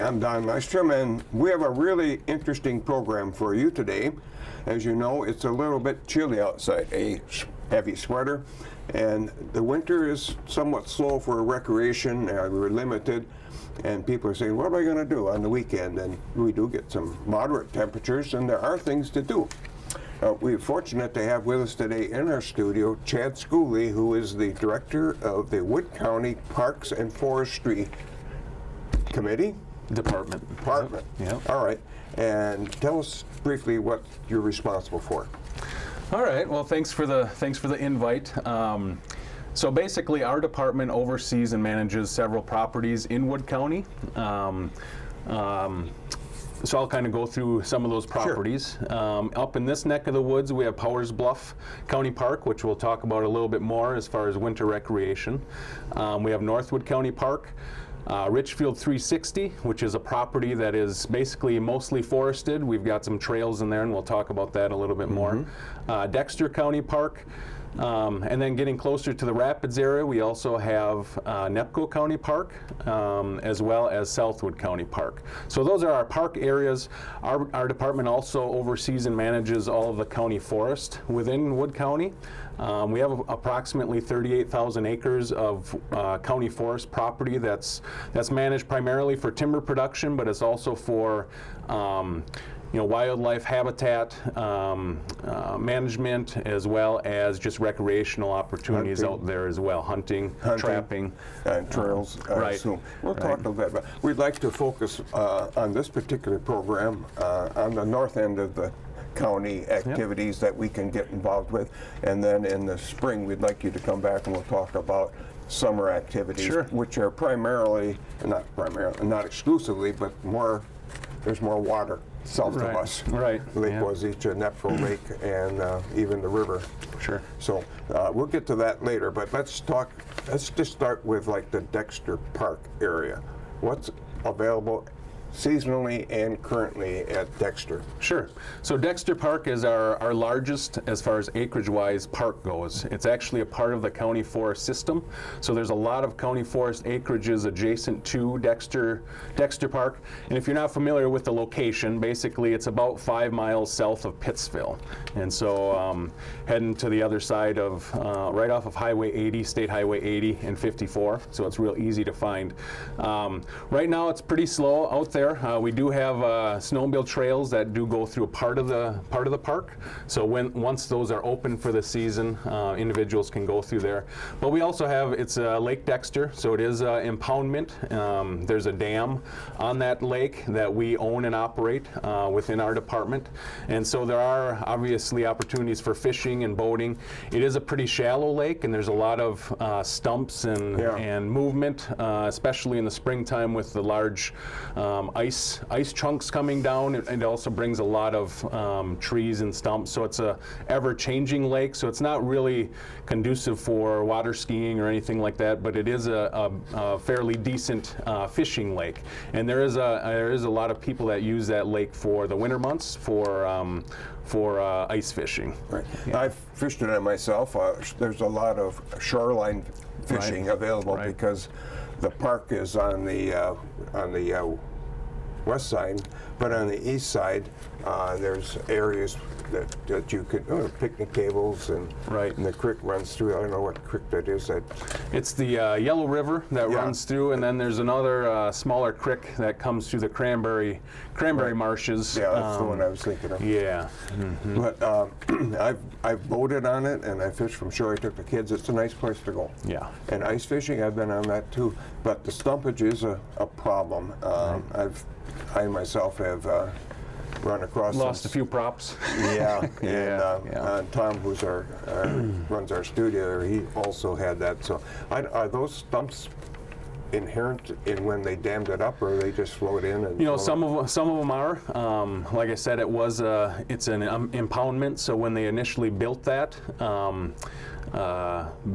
I'm Don Lystrom, and we have a really interesting program for you today. As you know, it's a little bit chilly outside, a heavy sweater, and the winter is somewhat slow for recreation. We're limited, and people are saying, what am I going to do on the weekend? And we do get some moderate temperatures, and there are things to do. We're fortunate to have with us today in our studio Chad Schooley, who is the director of the Wood County Parks and Forestry Department. Yeah. All right. And tell us briefly what you're responsible for. All right. Well, thanks for the invite. So basically, our department oversees and manages several properties in Wood County. So I'll kind of go through some of those properties. Sure. Up in this neck of the woods, we have Powers Bluff County Park, which we'll talk about a little bit more as far as winter recreation. We have Northwood County Park, Richfield 360, which is a property that is basically mostly forested. We've got some trails in there, and we'll talk about that a little bit more. Dexter County Park. And then getting closer to the Rapids area, we also have Nepco County Park, as well as Southwood County Park. So those are our park areas. Our department also oversees and manages all of the county forest within Wood County. We have approximately 38,000 acres of county forest property that's managed primarily for timber production, but it's also for wildlife habitat management, as well as just recreational opportunities out there as well, hunting, trapping. And trails, I right. assume. We'll talk a little bit about. We'd like to focus on this particular program on the north end of the county activities that we can get involved with, and then in the spring we'd like you to come back and we'll talk about summer activities, sure. which are not exclusively, but there's more water south of us. Right. Lake Wazicha, Nepco Lake, and even the river. Sure. So we'll get to that later, but let's just start with like the Dexter Park area. What's available seasonally and currently at Dexter? Sure. So Dexter Park is our largest, as far as acreage-wise, park goes. It's actually a part of the county forest system. So there's a lot of county forest acreages adjacent to Dexter Park. And if you're not familiar with the location, basically it's about 5 miles south of Pittsville. And so heading to the other side of, right off of Highway 80, State Highway 80 and 54. So it's real easy to find. Right now it's pretty slow out there. We do have snowmobile trails that do go through a part of the park. So once those are open for the season, individuals can go through there. But we also have, it's Lake Dexter, so it is impoundment. There's a dam on that lake that we own and operate within our department. And so there are obviously opportunities for fishing and boating. It is a pretty shallow lake, and there's a lot of stumps and movement, especially in the springtime with the large ice chunks coming down. It also brings a lot of trees and stumps, so it's a ever-changing lake, so it's not really conducive for water skiing or anything like that, but it is a fairly decent fishing lake. And there is a lot of people that use that lake for the winter months for ice fishing. Right. Yeah. I've fished in it myself. There's a lot of shoreline fishing available because the park is on the west side, but on the east side, there's areas that you could picnic tables and the creek runs through. I don't know what creek that is. It's the Yellow River that runs through, and then there's another smaller creek that comes through the cranberry marshes. Yeah, that's the one I was thinking of. Yeah. But I've boated on it and I fished from shore. I took the kids. It's a nice place to go. Yeah. And ice fishing, I've been on that too. But the stumpage is a problem. I myself have run across. Lost a few props. Yeah, and Tom, who's runs our studio, he also had that. So, are those stumps inherent in when they dammed it up, or they just flowed in? And some of them are. Like I said, it's an impoundment. So when they initially built that,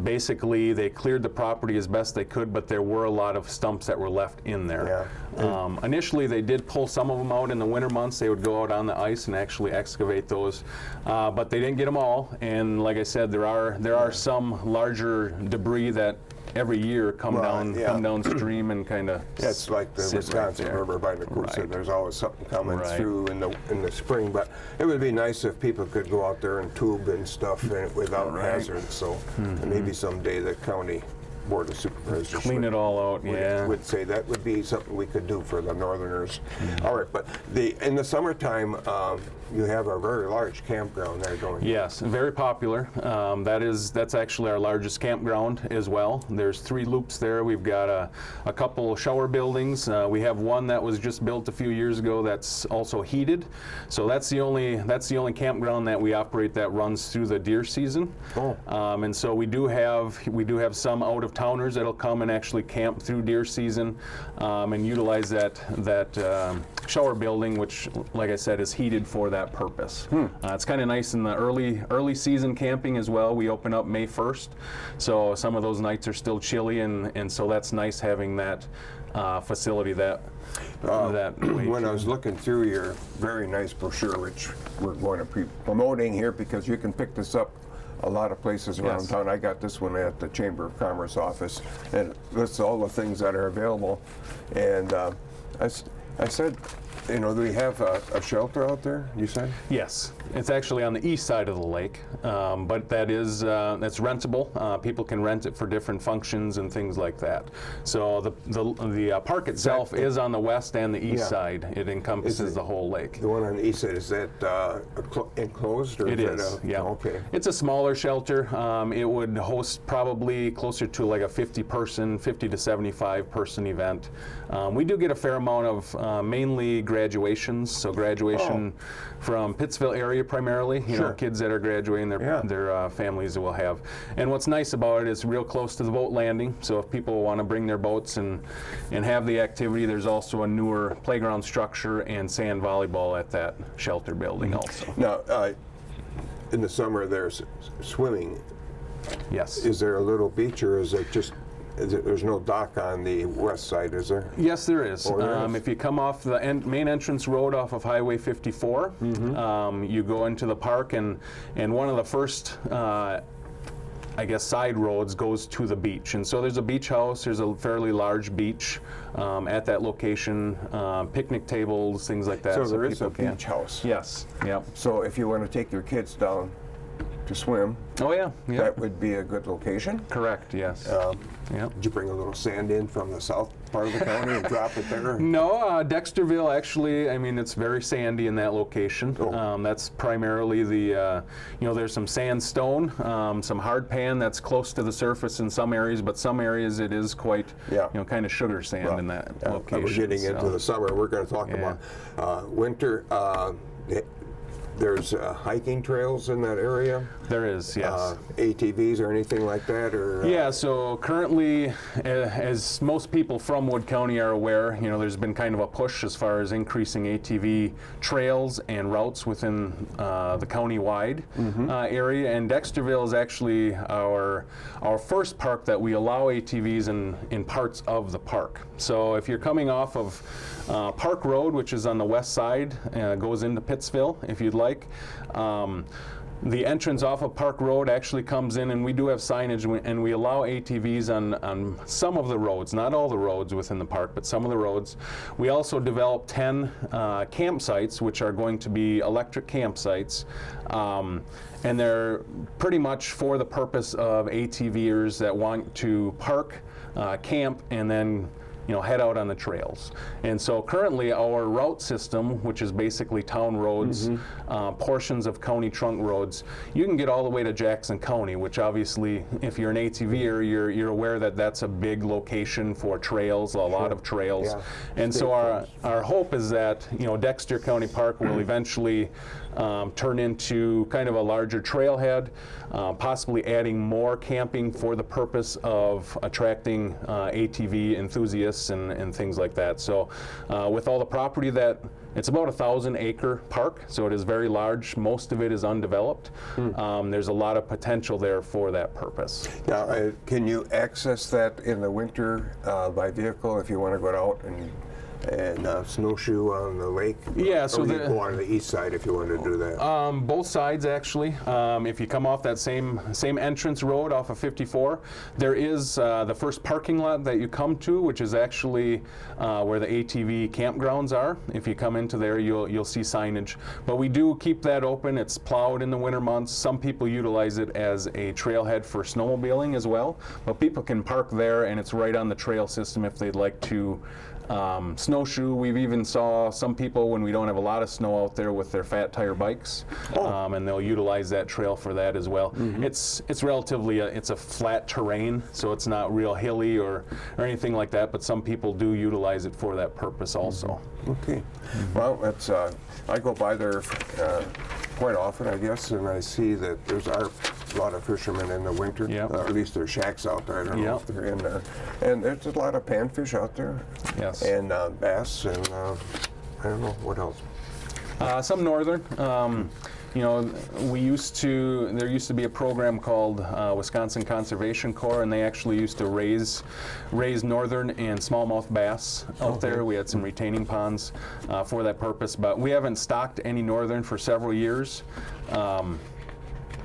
basically they cleared the property as best they could, but there were a lot of stumps that were left in there. Yeah. Initially they did pull some of them out in the winter months. They would go out on the ice and actually excavate those, but they didn't get them all. And like I said, there are some larger debris that every year come Right, yeah. come downstream and kind of. It's like the Wisconsin River by Nakusa. Right. There's always something coming Right. through in the spring. But it would be nice if people could go out there and tube and stuff without hazards. So maybe someday the county board of supervisors Clean it all out, would say that would be something we could do for the northerners. All right, but in the summertime, you have a very large campground there, don't you? Yes, very popular. That's actually our largest campground as well. There's 3 loops there. We've got a couple shower buildings. We have one that was just built a few years ago that's also heated. So that's the only campground that we operate that runs through the deer season. Oh. And so we do have some out of towners that'll come and actually camp through deer season and utilize that shower building, which, like I said, is heated for that purpose. It's kind of nice in the early season camping as well. We open up May 1st, so some of those nights are still chilly, and so that's nice having that facility that way. When I was looking through your very nice brochure, which we're going to be promoting here because you can pick this up a lot of places around Yes. town. I got this one at the Chamber of Commerce office, and it lists all the things that are available. And I said, do we have a shelter out there, you said? Yes, it's actually on the east side of the lake, but that's rentable. People can rent it for different functions and things like that. So the park itself is on the west and the east side. It encompasses the whole lake. The one on the east side, is that enclosed? Or It is, yeah. Okay. It's a smaller shelter. It would host probably closer to like a 50 to 75 person event. We do get a fair amount of mainly graduations, so graduation from Pittsville area primarily, Sure. kids that are graduating, their families will have. And what's nice about it is real close to the boat landing, so if people want to bring their boats and have the activity, there's also a newer playground structure and sand volleyball at that shelter building also. Now, in the summer, there's swimming. Yes. Is there a little beach, or is it just, there's no dock on the west side, is there? Yes, there is. Oh, there is. If you come off the main entrance road off of Highway 54, you go into the park, and one of the first side roads goes to the beach. And so there's a beach house, there's a fairly large beach at that location, picnic tables, things like that. So there is a people can. beach house. Yes, yep. So if you want to take your kids down to swim, Oh yeah, yeah. that would be a good location. Correct, yes. Yep. Did you bring a little sand in from the south part of the county and drop it there? No, Dexterville actually, it's very sandy in that location. Oh. That's primarily there's some sandstone, some hard pan that's close to the surface in some areas, but some areas it is quite, kind of sugar sand in that location. We're getting into the summer. We're going to talk about winter. There's hiking trails in that area? There is, yes. ATVs or anything like that? Or Yeah, so currently, as most people from Wood County are aware, there's been kind of a push as far as increasing ATV trails and routes within the county-wide area, and Dexterville is actually our first park that we allow ATVs in parts of the park. So if you're coming off of Park Road, which is on the west side, goes into Pittsville, if you'd like. The entrance off of Park Road actually comes in, and we do have signage, and we allow ATVs on some of the roads, not all the roads within the park, but some of the roads. We also developed 10 campsites, which are going to be electric campsites, and they're pretty much for the purpose of ATVers that want to park, camp, and then head out on the trails. And so currently our route system, which is basically town roads, portions of county trunk roads, you can get all the way to Jackson County, which obviously, if you're an ATVer, you're aware that that's a big location for trails, a lot of trails. Yeah. And so our hope is that, Dexter County Park will eventually turn into kind of a larger trailhead, possibly adding more camping for the purpose of attracting ATV enthusiasts and things like that. So with all the property it's about 1,000-acre park, so it is very large. Most of it is undeveloped. There's a lot of potential there for that purpose. Now, can you access that in the winter by vehicle if you want to go out and and snowshoe on the lake? Yeah, so or you the- go on the east side if you want to do that. Both sides, actually. If you come off that same entrance road off of 54, there is the first parking lot that you come to, which is actually where the ATV campgrounds are. If you come into there, you'll see signage. But we do keep that open. It's plowed in the winter months. Some people utilize it as a trailhead for snowmobiling as well. But people can park there, and it's right on the trail system if they'd like to snowshoe. We've even saw some people when we don't have a lot of snow out there with their fat tire bikes, and they'll utilize that trail for that as well. It's relatively it's a flat terrain, so it's not real hilly or anything like that. But some people do utilize it for that purpose also. Okay. Well, that's I go by there quite often, I guess, and I see that there's a lot of fishermen in the winter. Yep. At least there's shacks out there. I don't know Yep. if they're in there. And there's a lot of panfish out there. Yes. And bass, and I don't know what else. Some northern. You know, there used to be a program called Wisconsin Conservation Corps, and they actually used to raise northern and smallmouth bass out there. We had some retaining ponds for that purpose, but we haven't stocked any northern for several years.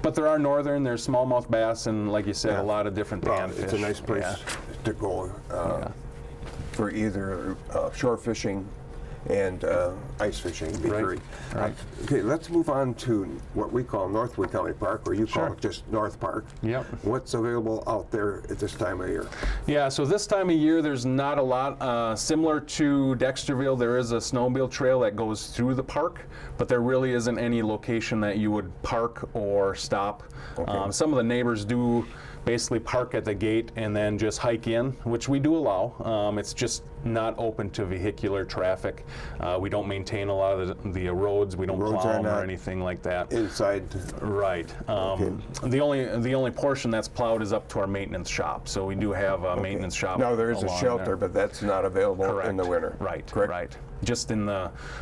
But there are northern, there's smallmouth bass, and like you said, a lot of different panfish. It's a nice place to go for either shore fishing and ice fishing. Be Right. very. Right. Okay, let's move on to what we call Northwood County Park, or you call Sure. it just North Park. Yep. What's available out there at this time of year? Yeah, so this time of year, there's not a lot. Similar to Dexterville, there is a snowmobile trail that goes through the park, but there really isn't any location that you would park or stop. Some of the neighbors do basically park at the gate and then just hike in, which we do allow. It's just not open to vehicular traffic. We don't maintain a lot of the roads. We don't Roads plow are them or not anything like that. Inside. Right. The only portion that's plowed is up to our maintenance shop. So we do have a maintenance shop. Now there is a along shelter, there. but that's not available Correct. in the winter. Right. Correct? Right. Just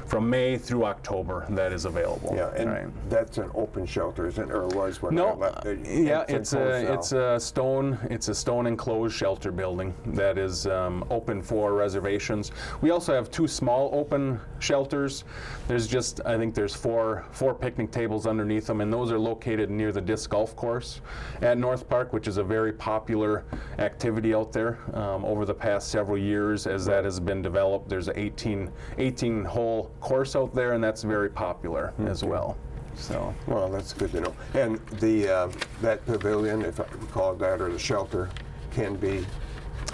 from May through October, that is available. Yeah, and right. that's an open shelter, isn't it? Or was when I No, left. yeah, it's a stone enclosed shelter building that is open for reservations. We also have two small open shelters. I think there's four picnic tables underneath them, and those are located near the disc golf course at North Park, which is a very popular activity out there over the past several years as that has been developed. There's an 18-hole course out there, and that's very popular as well. So. Well, that's good to know. And the that pavilion, if I call it that, or the shelter, can be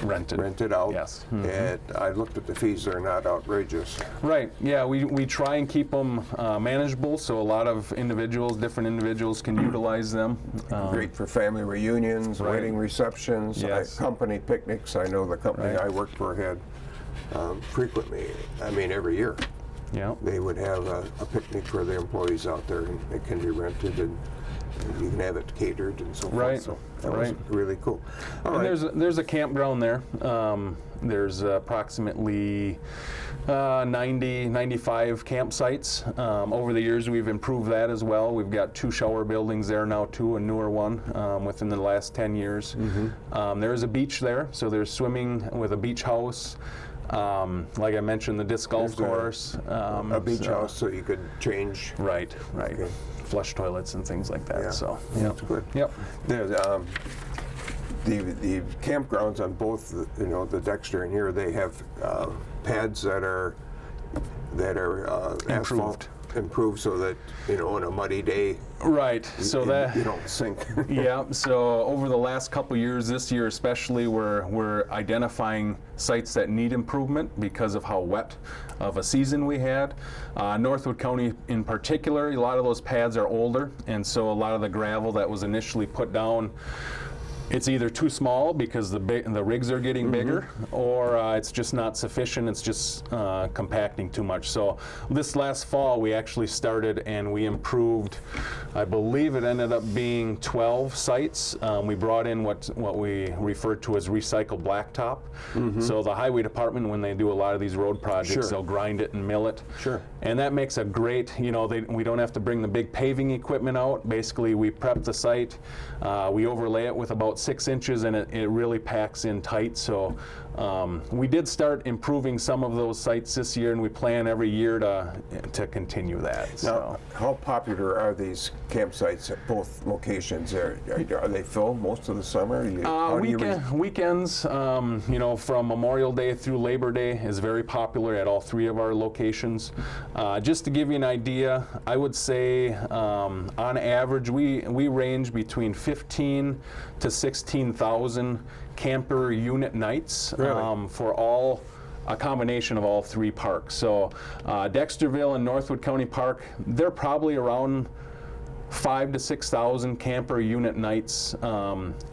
rented out. Yes. And I looked at the fees; they're not outrageous. Right. Yeah, we try and keep them manageable, so a lot of different individuals can utilize them. Great for family reunions, Right. wedding receptions, Yes. company picnics. I know the company Right. I worked for had frequently. I mean, every year Yeah. they would have a picnic for the employees out there, and it can be rented, and you can have it catered and so Right. forth. So that Right. was really cool. All And right. there's a campground there. There's approximately 95 campsites. Over the years, we've improved that as well. We've got 2 shower buildings there now, too, a newer one within the last 10 years. There is a beach there, so there's swimming with a beach house. Like I mentioned, the disc golf There's course. a beach house, so you could change. Right. Okay. Flush toilets and things like that. Yeah. So. That's good. Yep. There's, the campgrounds on both, the Dexter and here, they have pads that are asphalt improved, so that on a muddy day Right. So that. you don't sink. Yeah, so over the last couple years, this year especially, we're identifying sites that need improvement because of how wet of a season we had. Northwood County in particular, a lot of those pads are older, and so a lot of the gravel that was initially put down, it's either too small because the rigs are getting bigger, or it's just not sufficient. It's just compacting too much. So this last fall, we actually started and we improved. I believe it ended up being 12 sites. We brought in what we refer to as recycled blacktop. So the highway department, when they do a lot of these road projects, Sure. they'll grind it and mill it. Sure. And that makes a great, we don't have to bring the big paving equipment out. Basically, we prep the site, we overlay it with about 6 inches, and it really packs in tight. So we did start improving some of those sites this year, and we plan every year to continue that. Now, So. how popular are these campsites at both locations? Are they filled most of the summer? Weekends, from Memorial Day through Labor Day is very popular at all three of our locations. Just to give you an idea, I would say on average we range between 15 to 16,000 camper unit nights for a combination of all three parks. So Dexterville and Northwood County Park, they're probably around 5,000 to 6,000 camper unit nights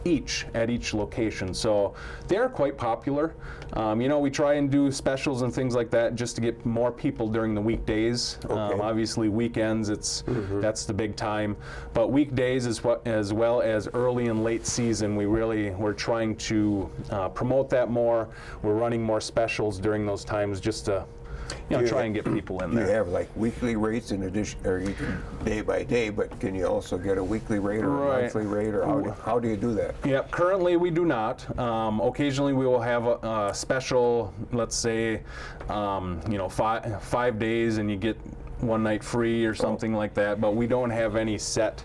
each at each location. So they're quite popular. We try and do specials and things like that just to get more people during the weekdays. Okay. Obviously weekends, that's the big time. But weekdays as well as early and late season, we're trying to promote that more. We're running more specials during those times just to try and get people in there. You have like weekly rates in addition, or you can day by day, but can you also get a weekly rate or a monthly rate, or how do you do that? Yep, currently we do not. Occasionally we will have a special, let's say, 5 days and you get one night free or something like that, but we don't have any set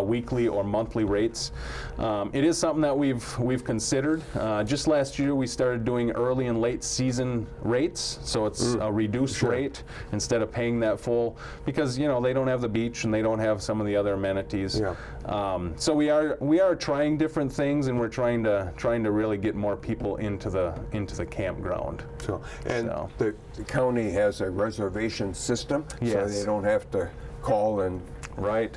weekly or monthly rates. It is something that we've considered. Just last year we started doing early and late season rates, so it's a reduced rate instead of paying that full, because they don't have the beach and they don't have some of the other amenities. Yeah. So we are trying different things, and we're trying to really get more people into the campground. So the county has a reservation system, so Yes. they don't have to call and Right.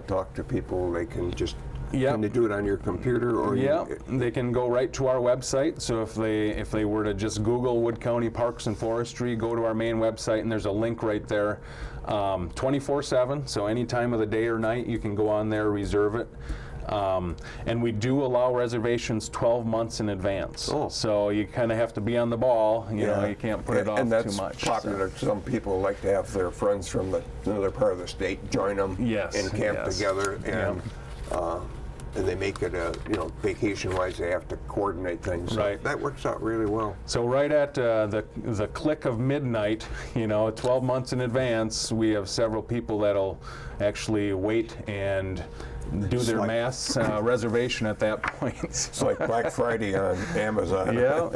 talk to people. They can just Yep. can they do it on your computer, or They can go right to our website. So if they were to just Google Wood County Parks and Forestry, go to our main website, and there's a link right there, 24/7. So any time of the day or night, you can go on there, reserve it. And we do allow reservations 12 months in advance. Oh. So you kind of have to be on the ball. You can't put it off and that's too much. popular. Some people like to have their friends from another part of the state join them and camp together, and they make it a vacation-wise. They have to coordinate things. So Right. that works out really well. So right at the click of midnight, 12 months in advance, we have several people that'll actually wait and do their mass reservation at that point. It's like Black Friday on Amazon. Yeah.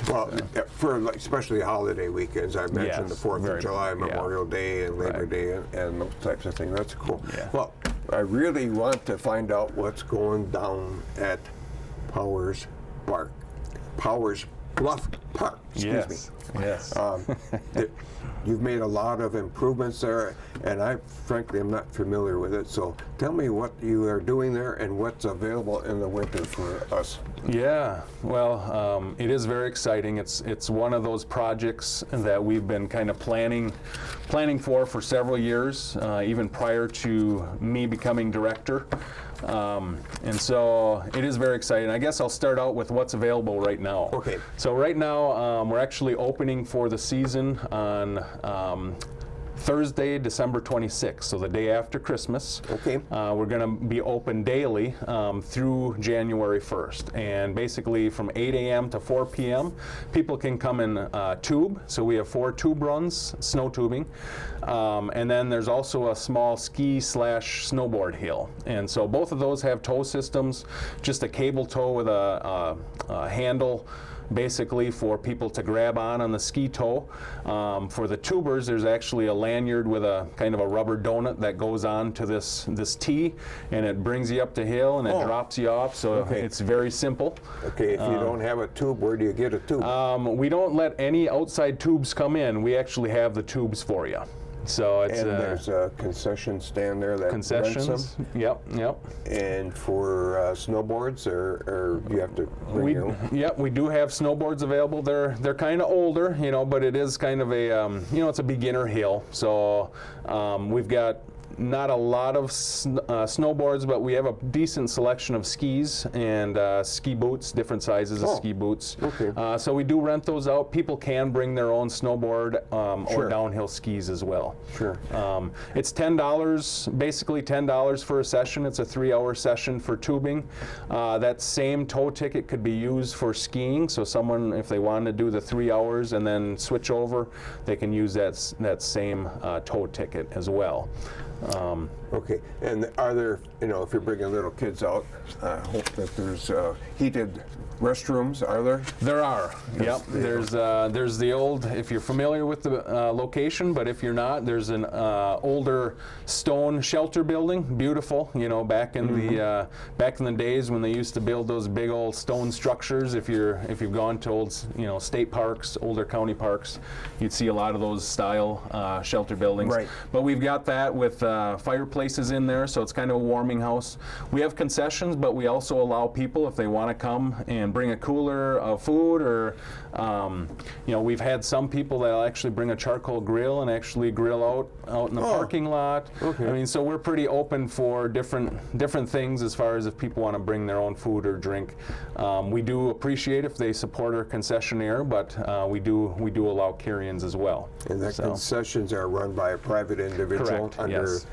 Well, for especially holiday weekends, I mentioned the 4th of July, Memorial Day, and Labor Day, and those types of things. That's cool. Yeah. Well, I really want to find out what's going down at Powers Bluff Park. Excuse me. Yes. You've made a lot of improvements there, and I frankly am not familiar with it. So tell me what you are doing there and what's available in the winter for us. Yeah, well, it is very exciting. It's one of those projects that we've been kind of planning for several years, even prior to me becoming director. And so it is very exciting. I guess I'll start out with what's available right now. Okay. So right now, we're actually opening for the season on Thursday, December 26th, so the day after Christmas. Okay. We're going to be open daily through January 1st. And basically from 8 a.m. to 4 p.m., people can come in tube. So we have 4 tube runs, snow tubing. And then there's also a small ski/snowboard hill. And so both of those have tow systems, just a cable tow with a handle, basically for people to grab on the ski tow. For the tubers, there's actually a lanyard with a kind of a rubber donut that goes on to this tee, and it brings you up the hill and it drops you off. So it's very simple. Okay, if you don't have a tube, where do you get a tube? We don't let any outside tubes come in. We actually have the tubes for you. So it's and there's a concession stand there that concessions. rents them. Yep. And for snowboards, or you have to bring your own? Yep, we do have snowboards available. They're kind of older, but it is kind of a it's a beginner hill. So we've got not a lot of snowboards, but we have a decent selection of skis and ski boots, different sizes of ski boots. Okay. So we do rent those out. People can bring their own snowboard Sure. or downhill skis as well. Sure. It's $10, basically $10 for a session. It's a 3-hour session for tubing. That same tow ticket could be used for skiing. So someone, if they wanted to do the 3 hours and then switch over, they can use that same tow ticket as well. Okay, and are there, if you're bringing little kids out, I hope that there's heated restrooms, are there? There are. Yep. There's the old, if you're familiar with the location, but if you're not, there's an older stone shelter building, beautiful. Back in the days when they used to build those big old stone structures. If you've gone to old state parks, older county parks, you'd see a lot of those style shelter buildings. Right. But we've got that with fireplaces in there, so it's kind of a warming house. We have concessions, but we also allow people, if they want to come and bring a cooler of food, or we've had some people that'll actually bring a charcoal grill and actually grill out in the parking lot. Okay. I mean, so we're pretty open for different things as far as if people want to bring their own food or drink. We do appreciate if they support our concessionaire, but we do allow carry-ins as well. And the concessions are run by a private individual Correct, under yes.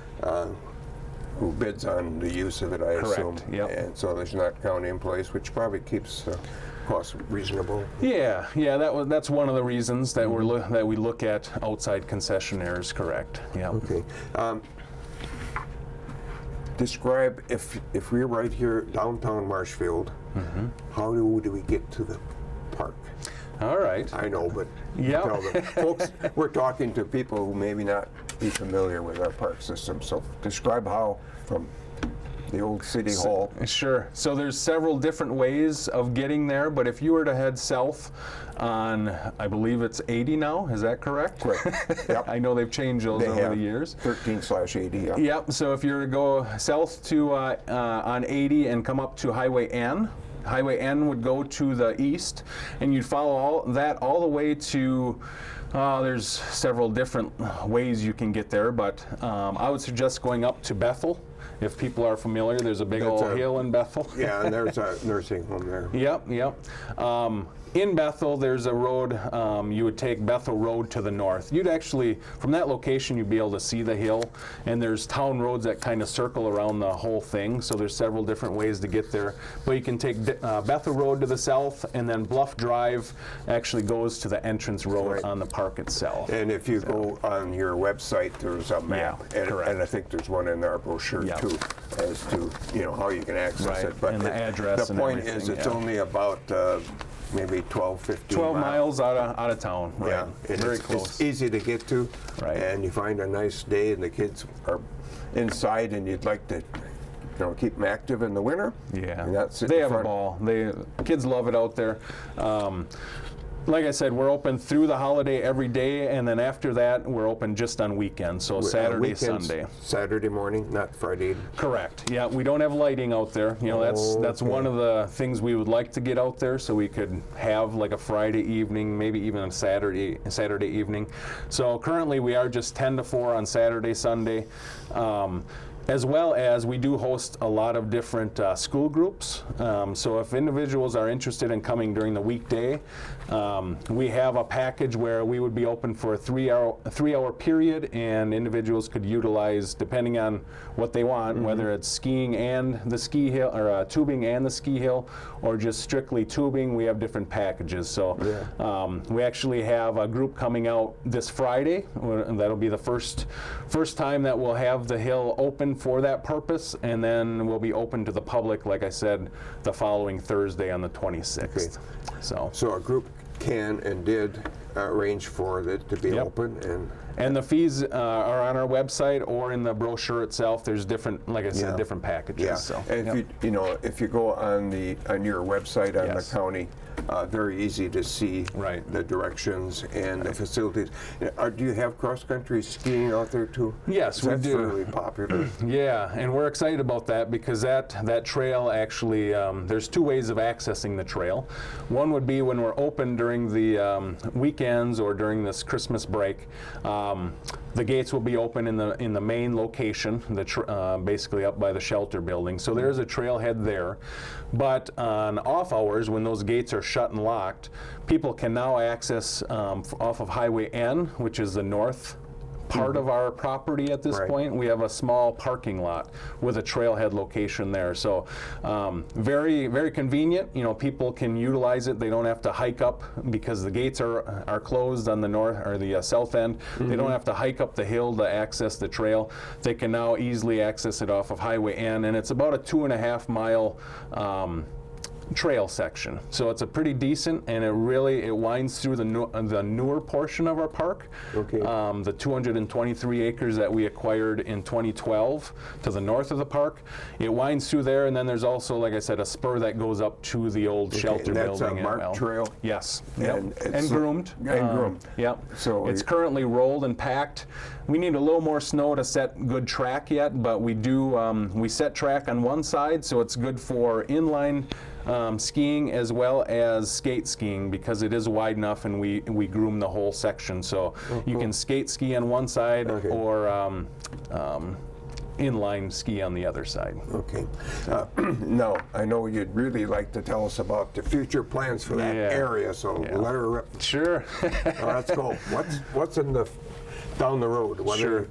who bids on the use of it, I assume. Correct, yep. And so there's not county employees, which probably keeps costs reasonable. Yeah, that's one of the reasons that that we look at outside concessionaires. Correct. Yeah. Okay. Describe, if we're right here downtown Marshfield, how do we get to the park? All right. I know, but Yep. tell them. Folks, we're talking to people who maybe not be familiar with our park system, so describe how from the old city hall. Sure. So there's several different ways of getting there, but if you were to head south on, I believe it's 80 now, is that correct? Correct. Yep. I know they've changed those They over have the years. 13/80. Yeah. Yep, so if you were to go south to on 80 and come up to Highway N, Highway N would go to the east, and you'd follow all the way to, there's several different ways you can get there, but I would suggest going up to Bethel. If people are familiar, there's a big old hill in Bethel. Yeah, and there's a nursing home there. Yep. In Bethel, there's a road, you would take Bethel Road to the north. You'd actually, from that location, you'd be able to see the hill, and there's town roads that kind of circle around the whole thing, so there's several different ways to get there. But you can take Bethel Road to the south, and then Bluff Drive actually goes to the entrance road on the park itself. And if you go on your website, there's a map, Yeah, correct. and I think there's one in our brochure Yeah. too, as to how you can access Right, it. But and the address the and point everything, is, it's yeah. only about maybe 12, 15 12 miles out of town, right? Yeah, and Very it's close. easy to get to, Right. and you find a nice day, and the kids are inside, and you'd like to, keep them active in the winter. Yeah, and that's they have a ball. Kids love it out there. Like I said, we're open through the holiday every day, and then after that, we're open just on weekends, so Saturday, Weekends, Sunday. Saturday morning, not Friday. Correct. Yeah, we don't have lighting out there. That's one of the things we would like to get out there, so we could have like a Friday evening, maybe even a Saturday evening. So currently, we are just 10 to 4 on Saturday, Sunday. As well as we do host a lot of different school groups. So if individuals are interested in coming during the weekday, we have a package where we would be open for a 3-hour period, and individuals could utilize, depending on what they want, whether it's skiing and the ski hill, or tubing and the ski hill, or just strictly tubing. We have different packages. So we actually have a group coming out this Friday, and that'll be the first time that we'll have the hill open for that purpose, and then we'll be open to the public, like I said, the following Thursday on the 26th. Okay. So a group can and did arrange for it to be open, and the fees are on our website or in the brochure itself. There's different, like I said, different packages. yeah. So, And if you go on your website on the county very easy to see Right. the directions and the facilities. Do you have cross-country skiing out there too? Yes, we That's do. fairly popular. Yeah, and we're excited about that because that trail actually, there's two ways of accessing the trail. One would be when we're open during the weekends or during this Christmas break. The gates will be open in the main location, basically up by the shelter building. So there's a trailhead there. But on off hours, when those gates are shut and locked, people can now access off of Highway N, which is the north part of our property at this Right. point. We have a small parking lot with a trailhead location there. So very, very convenient. You know, people can utilize it. They don't have to hike up because the gates are closed on the north or the south end. They don't have to hike up the hill to access the trail. They can now easily access it off of Highway N, and it's about a 2.5 mile trail section. So it's a pretty decent, and it winds through the newer portion of our park. Okay. The 223 acres that we acquired in 2012 to the north of the park. It winds through there, and then there's also, like I said, a spur that goes up to the old shelter and that's building. a marked trail? Yes. And Yep. it's And groomed. and groomed. Yep. So it's you- currently rolled and packed. We need a little more snow to set good track yet, but we do. We set track on one side, so it's good for inline skiing as well as skate skiing because it is wide enough, and we groom the whole section. So you can skate ski on one side Okay. or inline ski on the other side. Okay. Now, I know you'd really like to tell us about the future plans for that Yeah. area, so Yeah. let her rip. Sure. Let's go. What's in the down the road? Sure.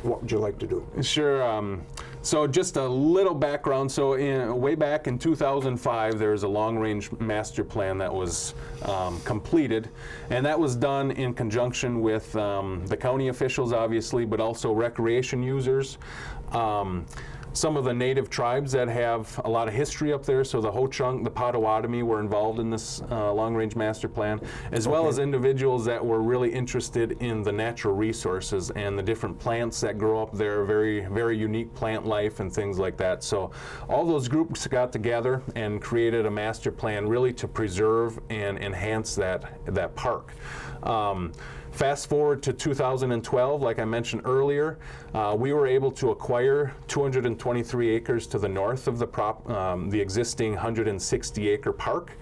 What would you like to do? Sure. So just a little background. So way back in 2005, there was a long-range master plan that was completed, and that was done in conjunction with the county officials, obviously, but also recreation users. Some of the native tribes that have a lot of history up there, so the Ho-Chunk, the Potawatomi were involved in this long-range master plan, as well as individuals that were really interested in the natural resources and the different plants that grow up there, very, very unique plant life and things like that. So all those groups got together and created a master plan really to preserve and enhance that park. Fast forward to 2012, like I mentioned earlier, we were able to acquire 223 acres to the north of the existing 160-acre park,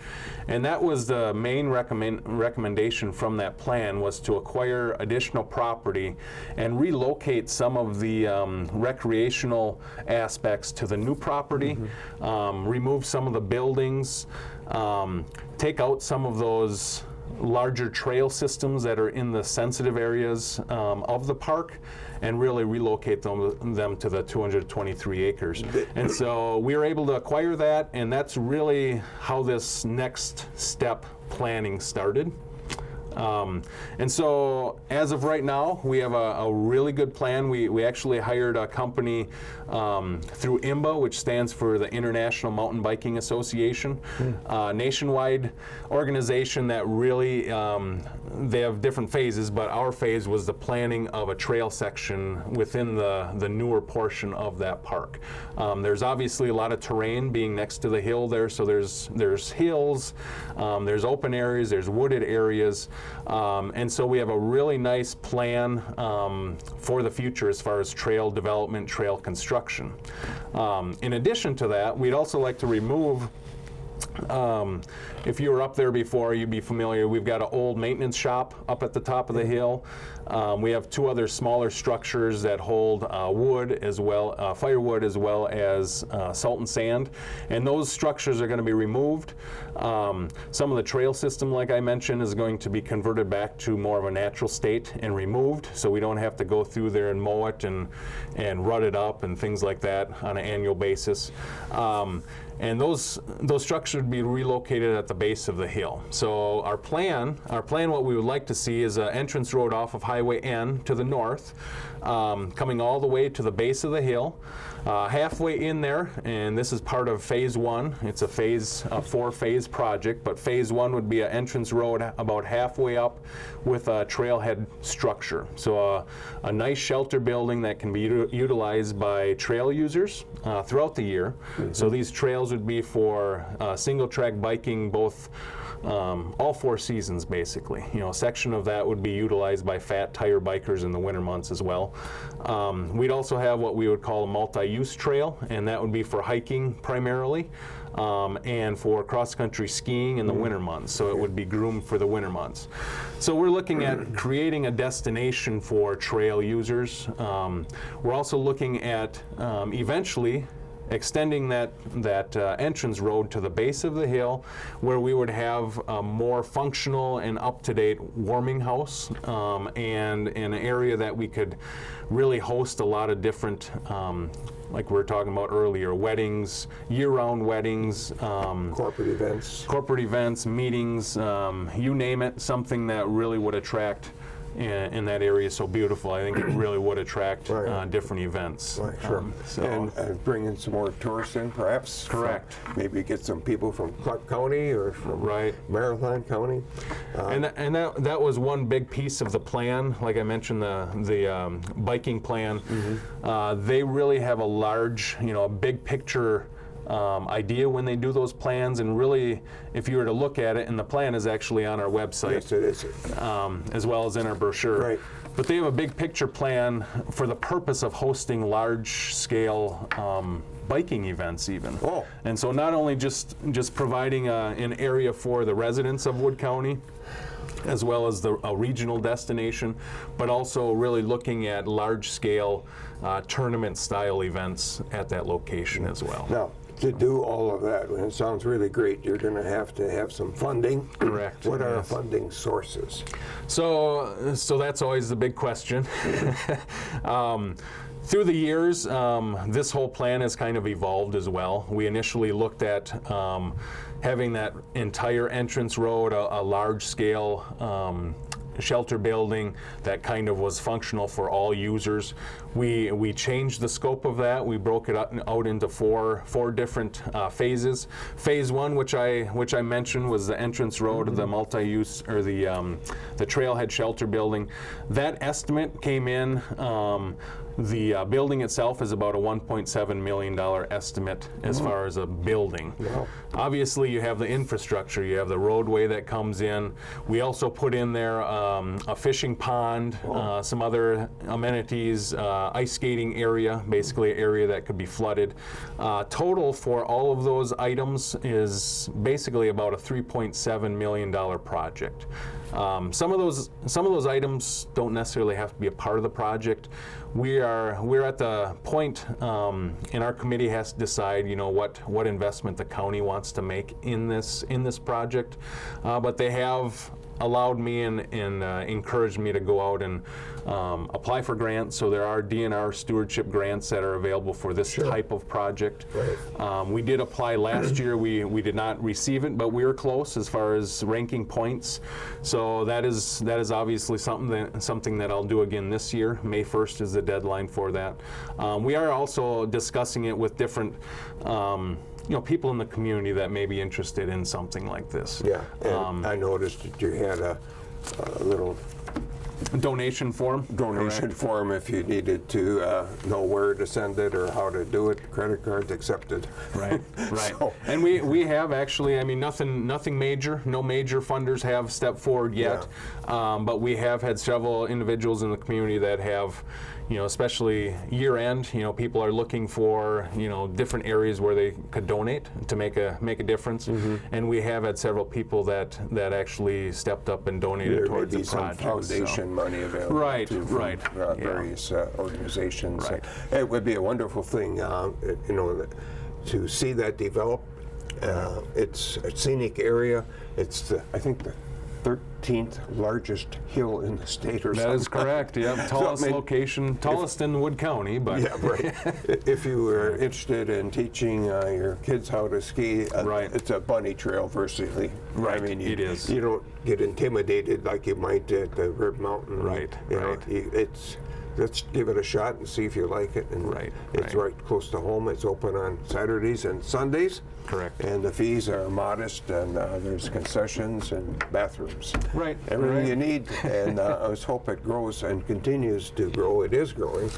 and that was the main recommendation from that plan, was to acquire additional property and relocate some of the recreational aspects to the new property, remove some of the buildings, take out some of those larger trail systems that are in the sensitive areas of the park, and really relocate them to the 223 acres. And so we were able to acquire that, and that's really how this next step planning started. And so as of right now, we have a really good plan. We actually hired a company through IMBA, which stands for the International Mountain Biking Association, nationwide organization that really, they have different phases, but our phase was the planning of a trail section within the newer portion of that park. There's obviously a lot of terrain being next to the hill there, so there's hills, there's open areas, there's wooded areas. And so we have a really nice plan for the future as far as trail development, trail construction. In addition to that, we'd also like to remove, if you were up there before, you'd be familiar, we've got an old maintenance shop up at the top of the hill. We have two other smaller structures that hold wood as well, firewood as well as salt and sand, and those structures are going to be removed. Some of the trail system, like I mentioned, is going to be converted back to more of a natural state and removed, so we don't have to go through there and mow it and rut it up and things like that on an annual basis. And those structures would be relocated at the base of the hill. So our plan, what we would like to see is an entrance road off of Highway N to the north, coming all the way to the base of the hill. Halfway in there, and this is part of phase one. It's a 4-phase project, but phase one would be an entrance road about halfway up with a trailhead structure. So a nice shelter building that can be utilized by trail users throughout the year. So these trails trails would be for single track biking, both all 4 seasons basically. You know, a section of that would be utilized by fat tire bikers in the winter months as well. We'd also have what we would call a multi-use trail, and that would be for hiking primarily, and for cross-country skiing in the winter months. So it would be groomed for the winter months. So we're looking at creating a destination for trail users. We're also looking at eventually extending that entrance road to the base of the hill, where we would have a more functional and up-to-date warming house, and an area that we could really host a lot of different, like we were talking about earlier, weddings, year-round weddings, corporate events, meetings, you name it, something that really would attract. And that area is so beautiful. I think it really would attract different events. Right, sure. And bring in some more tourists in, perhaps. Correct. Maybe get some people from Clark County or from Marathon County. And that was one big piece of the plan. Like I mentioned, the biking plan. They really have a large, a big picture idea when they do those plans, and really, if you were to look at it, and the plan is actually on our website. Yes, it is. As well as in our brochure. Right. But they have a big picture plan for the purpose of hosting large-scale biking events even. Oh. And so not only just providing an area for the residents of Wood County, as well as a regional destination, but also really looking at large-scale tournament-style events at that location as well. Now, to do all of that, and it sounds really great, you're going to have some funding. Correct. What are our funding sources? So that's always the big question. Through the years, this whole plan has kind of evolved as well. We initially looked at having that entire entrance road, a large-scale shelter building that kind of was functional for all users. We changed the scope of that. We broke it out into four different phases. Phase 1, which I mentioned, was the entrance road, the multi-use, or the trailhead shelter building. That estimate came in. The building itself is about a $1.7 million estimate as far as a building. Wow. Obviously, you have the infrastructure. You have the roadway that comes in. We also put in there a fishing pond, some other amenities, ice skating area, basically an area that could be flooded. Total for all of those items is basically about a $3.7 million project. Some of those items don't necessarily have to be a part of the project. We're at the point, and our committee has to decide, what investment the county wants to make in this project. But they have allowed me and encouraged me to go out and apply for grants. So there are DNR stewardship grants that are available for this type of project. Right. We did apply last year. We did not receive it, but we were close as far as ranking points. So that is obviously something that I'll do again this year. May 1st is the deadline for that. We are also discussing it with different people in the community that may be interested in something like this. Yeah, and I noticed that you had a little donation form. Donation form if you needed to know where to send it or how to do it. Credit cards accepted. Right. So. And we have actually, nothing major. No major funders have stepped forward yet. Yeah. But we have had several individuals in the community that have, especially year end, people are looking for, different areas where they could donate to make a difference. And we have had several people that actually stepped up and donated towards the project. Some foundation money available. Right. Various organizations. Right. It would be a wonderful thing, to see that develop. It's a scenic area. It's I think the 13th largest hill in the state or something. That is correct, yeah. Tallest location, tallest in Wood County. But yeah, right. If you were interested in teaching your kids how to ski, it's a bunny trail virtually. Right, it is. You don't get intimidated like you might at the Rib Mountain. Right. Let's give it a shot and see if you like it. And it's right close to home. It's open on Saturdays and Sundays. Correct. And the fees are modest, and there's concessions and bathrooms. Right. Everything you need. And I just hope it grows and continues to grow. It is growing.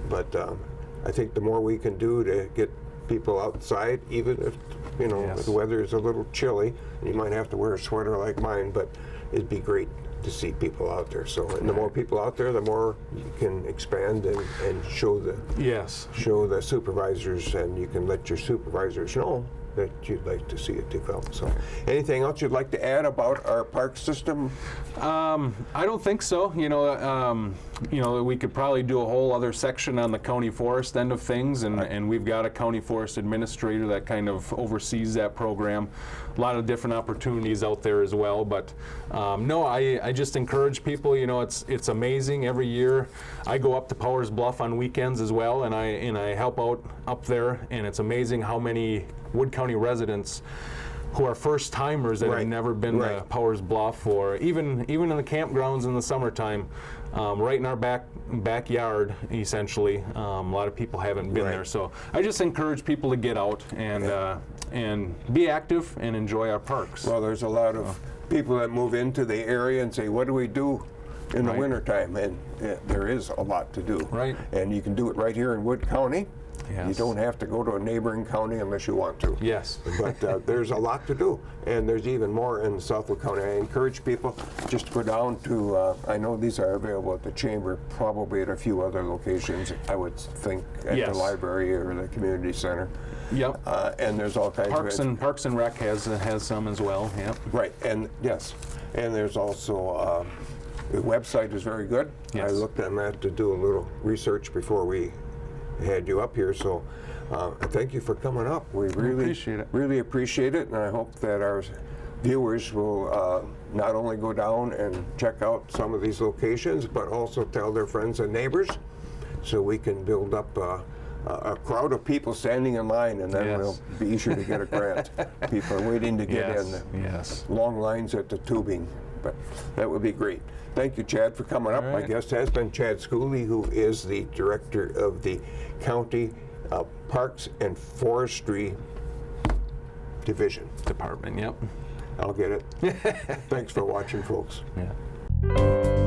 But I think the more we can do to get people outside, even if, you know, Yes. the weather is a little chilly. You might have to wear a sweater like mine, but it'd be great to see people out there. So, and the more people out there, the more you can expand and show the Yes. supervisors, and you can let your supervisors know that you'd like to see it develop. So, anything else you'd like to add about our park system? I don't think so. You know, we could probably do a whole other section on the county forest end of things, and we've got a county forest administrator that kind of oversees that program. A lot of different opportunities out there as well. But no, I just encourage people. You know, it's amazing. Every year, I go up to Powers Bluff on weekends as well, and I help out up there, and it's amazing how many Wood County residents who are first timers that Right. have never been to Right. Powers Bluff, or even in the campgrounds in the summertime, right in our backyard, essentially. A lot of people haven't been Right. there, so I just encourage people to get out and be active and enjoy our parks. Well, there's a lot of people that move into the area and say, what do we do in the Right. wintertime? And there is a lot to do. Right. And you can do it right here in Wood County. You Yes. don't have to go to a neighboring county unless you want to. Yes. But there's a lot to do, and there's even more in Southwood County. I encourage people just to go down to, I know these are available at the chamber, probably at a few other locations, I would think, at Yes. the library or the community center. Yep. And there's all kinds of... Parks and Rec has some as well. Yep. Right, and yes, and there's also, the website is very good. Yes. I looked on that to do a little research before we had you up here, so thank you for coming up. We really appreciate it. Really appreciate it, and I hope that our viewers will not only go down and check out some of these locations, but also tell their friends and neighbors, so we can build up a crowd of people standing in line, and then Yes. we'll be easier to get a grant. People are waiting to get Yes. in. Yes. Long lines at the tubing, but that would be great. Thank you, Chad, for coming up. All My right. guest has been Chad Schooley, who is the director of the County Parks and Forestry Division. Department. Yep. I'll get it. Thanks for watching, folks. Yeah.